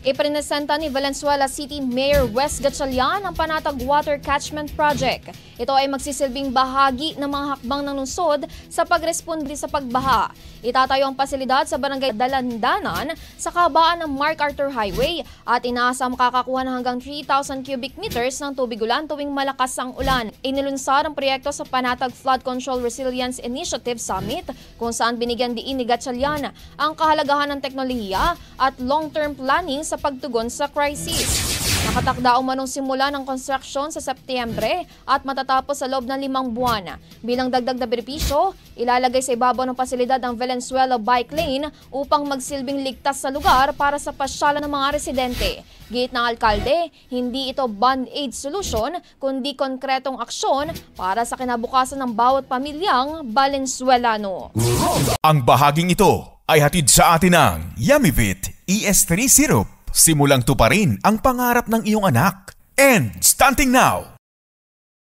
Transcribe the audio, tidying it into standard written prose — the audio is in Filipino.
Ipresenta ni Valenzuela City Mayor Wes Gatchalian ang Panatag Water Catchment Project. Ito ay magsisilbing bahagi ng mga hakbang ng lungsod sa pagresponde sa pagbaha. Itatayo ang pasilidad sa Barangay Dalandanan sa kabaan ng MacArthur Highway at inaasam makakakuha ng hanggang 3,000 cubic meters ng tubig ulan tuwing malakas ang ulan. Inilunsad ang proyekto sa Panatag Flood Control Resilience Initiative Summit kung saan binigyan diin ni Gatchalian ang kahalagahan ng teknolohiya at long-term planning sa pagtugon sa crisis. Nakatakda umanong simula ng construction sa Setyembre at matatapos sa loob ng 5 buwan. Bilang dagdag na benepisyo, ilalagay sa ibabaw ng pasilidad ang Valenzuela Bike Lane upang magsilbing ligtas sa lugar para sa pasyalan ng mga residente. Giit ng alkalde, hindi ito band-aid solution kundi konkretong aksyon para sa kinabukasan ng bawat pamilyang Valenzuelano. Ang bahaging ito ay hatid sa atin ng Yummyvit ES3 Syrup. Simulang tuparin ang pangarap ng iyong anak. And starting now!